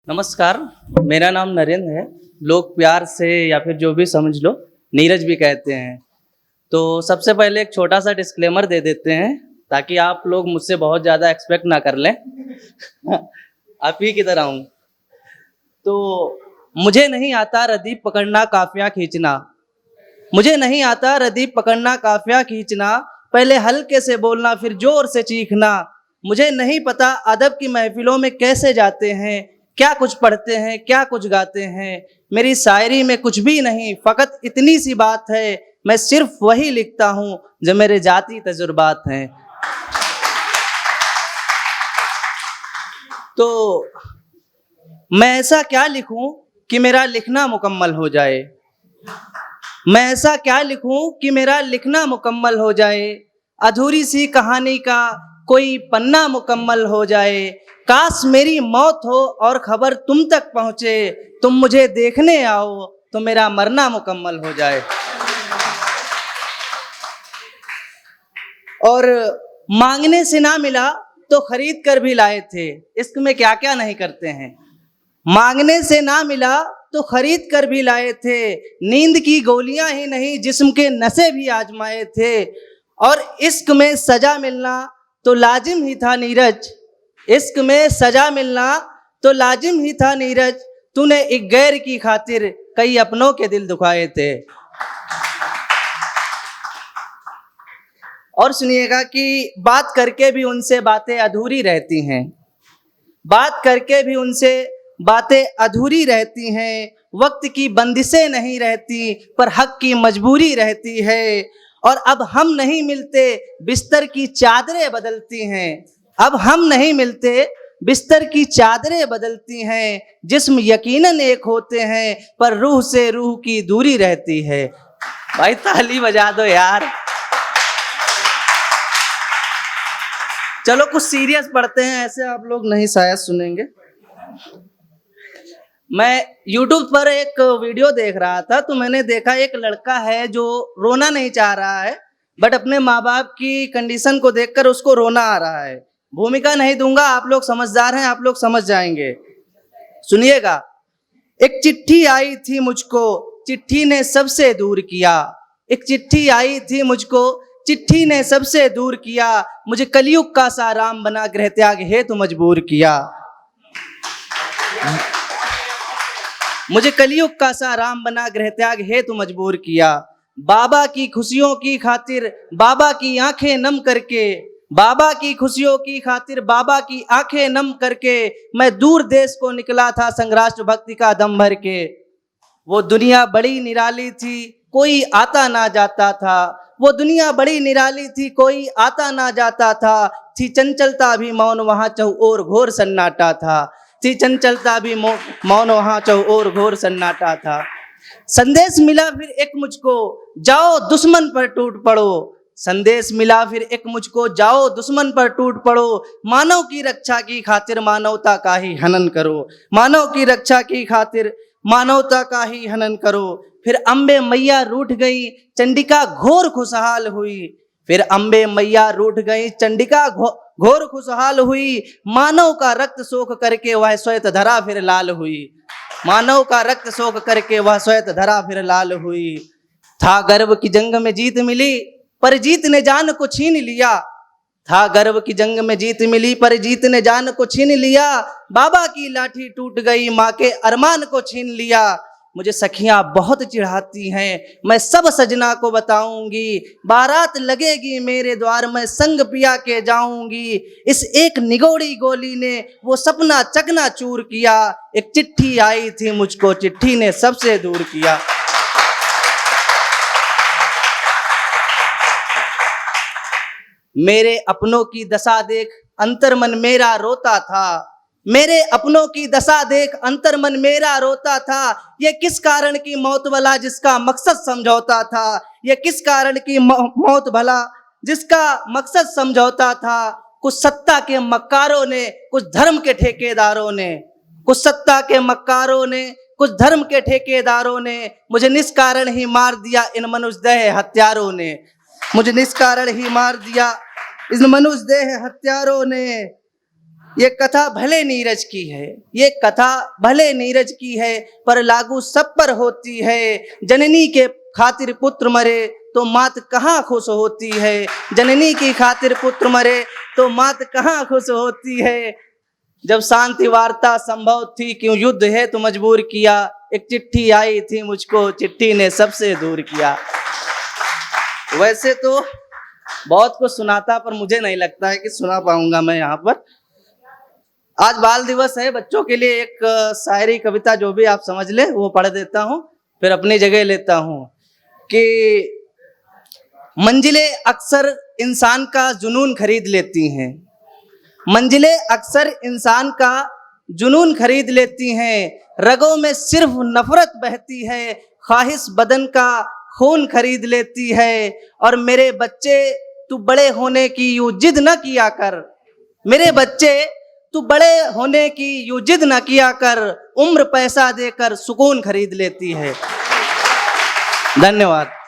नमस्कार। मेरा नाम नरेंद्र है। लोग प्यार से या फिर जो भी समझ लो नीरज भी कहते हैं। तो सबसे पहले एक छोटा सा डिस्क्लेमर दे देते हैं ताकि आप लोग मुझसे बहुत ज़्यादा एक्सपेक्ट ना कर लें। आप ही की तरह हूँ। तो मुझे नहीं आता रदीफ पकड़ना काफिया खींचना, मुझे नहीं आता रदीफ पकड़ना काफिया खींचना, पहले हल्के से बोलना फिर जोर से चीखना। मुझे नहीं पता अदब की महफिलों में कैसे जाते हैं, क्या कुछ पढ़ते हैं क्या कुछ गाते हैं। मेरी शायरी में कुछ भी नहीं, फ़कत इतनी सी बात है, मैं सिर्फ वही लिखता हूँ जो मेरे जाती तजुर्बात हैं। तो मैं ऐसा क्या लिखूं कि मेरा लिखना मुकम्मल हो जाए, मैं ऐसा क्या लिखूं कि मेरा लिखना मुकम्मल हो जाए। अधूरी सी कहानी का कोई पन्ना मुकम्मल हो जाए। काश मेरी मौत हो और खबर तुम तक पहुँचे, तुम मुझे देखने आओ तो मेरा मरना मुकम्मल हो जाए। और मांगने से ना मिला तो खरीद कर भी लाए थे, इश्क में क्या क्या नहीं करते हैं। मांगने से ना मिला तो खरीद कर भी लाए थे, नींद की गोलियां ही नहीं जिस्म के नशे भी आजमाए थे। और इश्क में सजा मिलना तो लाजिम ही था नीरज, इश्क में सजा मिलना तो लाजिम ही था नीरज, तूने एक गैर की खातिर कई अपनों के दिल दुखाए थे। और सुनिएगा कि बात करके भी उनसे बातें अधूरी रहती हैं, बात करके भी उनसे बातें अधूरी रहती हैं। वक्त की बंदिशें नहीं रहती पर हक की मजबूरी रहती है। और अब हम नहीं मिलते बिस्तर की चादरें बदलती हैं, अब हम नहीं मिलते बिस्तर की चादरें बदलती हैं। जिस्म यकीनन एक होते हैं पर रूह से रूह की दूरी रहती है। भाई ताली बजा दो यार। चलो कुछ सीरियस पढ़ते हैं, ऐसे आप लोग नहीं शायद सुनेंगे। मैं YouTube पर एक वीडियो देख रहा था तो मैंने देखा एक लड़का है जो रोना नहीं चाह रहा है, बट अपने माँ बाप की कंडीशन को देखकर उसको रोना आ रहा है। भूमिका नहीं दूंगा, आप लोग समझदार हैं, आप लोग समझ जाएंगे। सुनिएगा। एक चिट्ठी आई थी मुझको, चिट्ठी ने सबसे दूर किया। एक चिट्ठी आई थी मुझको, चिट्ठी ने सबसे दूर किया। मुझे कलयुग का सा राम बना गृह त्याग हेतु मजबूर किया। मुझे कलयुग का सा राम बना गृह त्याग हेतु मजबूर किया। बाबा की खुशियों की खातिर बाबा की आंखें नम करके, बाबा की खुशियों की खातिर बाबा की आंखें नम करके, मैं दूर देश को निकला था संग राष्ट्र भक्ति का दम भर के। वो दुनिया बड़ी निराली थी, कोई आता ना जाता था। वो दुनिया बड़ी निराली थी, कोई आता ना जाता था। थी चंचलता भी मौन वहाँ चहुओर घोर सन्नाटा था। थी चंचलता भी मौन वहाँ चहुओर घोर सन्नाटा था। संदेश मिला फिर एक मुझको, जाओ दुश्मन पर टूट पड़ो। संदेश मिला फिर एक मुझको, जाओ दुश्मन पर टूट पड़ो। मानव की रक्षा की खातिर मानवता का ही हनन करो। मानव की रक्षा की खातिर मानवता का ही हनन करो। फिर अम्बे मैया रूठ गई, चंडिका घोर खुशहाल हुई। फिर अम्बे मैया रूठ गई, चंडिका घोर खुशहाल हुई। मानव का रक्त सोख करके वह श्वेत धरा फिर लाल हुई। मानव का रक्त सोख करके वह श्वेत धरा फिर लाल हुई। था गर्व की जंग में जीत मिली पर जीत ने जान को छीन लिया। था गर्व की जंग में जीत मिली पर जीत ने जान को छीन लिया। बाबा की लाठी टूट गई, माँ के अरमान को छीन लिया। मुझे सखियां बहुत चिढ़ाती हैं, मैं सब सजना को बताऊंगी। बारात लगेगी मेरे द्वार, मैं संग पिया के जाऊंगी। इस एक निगोड़ी गोली ने वो सपना चकना चूर किया। एक चिट्ठी आई थी मुझको, चिट्ठी ने सबसे दूर किया। मेरे अपनों की दशा देख अंतर मन मेरा रोता था। मेरे अपनों की दशा देख अंतर मन मेरा रोता था। ये किस कारण की मौत भला जिसका मकसद समझौता था। ये किस कारण की मौत भला जिसका मकसद समझौता था। कुछ सत्ता के मक्कारों ने, कुछ धर्म के ठेकेदारों ने, कुछ सत्ता के मक्कारों ने, कुछ धर्म के ठेकेदारों ने मुझे निष्कारण ही मार दिया इन मनुष्यदेह हत्यारों ने। मुझे निष्कारण ही मार दिया इन मनुष्यदेह हत्यारों ने। ये कथा भले नीरज की है, ये कथा भले नीरज की है, पर लागू सब पर होती है। जननी के खातिर पुत्र मरे तो मात कहाँ खुश होती है। जननी की खातिर पुत्र मरे तो मात कहाँ खुश होती है। जब शांति वार्ता संभव थी, क्यों युद्ध है तो मजबूर किया। एक चिट्ठी आई थी मुझको, चिट्ठी ने सबसे दूर किया। वैसे तो बहुत कुछ सुनाता, पर मुझे नहीं लगता है कि सुना पाऊंगा मैं यहाँ पर। आज बाल दिवस है, बच्चों के लिए एक शायरी कविता जो भी आप समझ ले वो पढ़ देता हूँ, फिर अपनी जगह लेता हूँ। कि मंजिलें अक्सर इंसान का जुनून खरीद लेती हैं, मंजिलें अक्सर इंसान का जुनून खरीद लेती हैं। रगों में सिर्फ नफरत बहती है, ख्वाहिश बदन का खून खरीद लेती है। और मेरे बच्चे तू बड़े होने की यूं जिद न किया कर, मेरे बच्चे तू बड़े होने की यूं जिद न किया कर, उम्र पैसा देकर सुकून खरीद लेती है। धन्यवाद।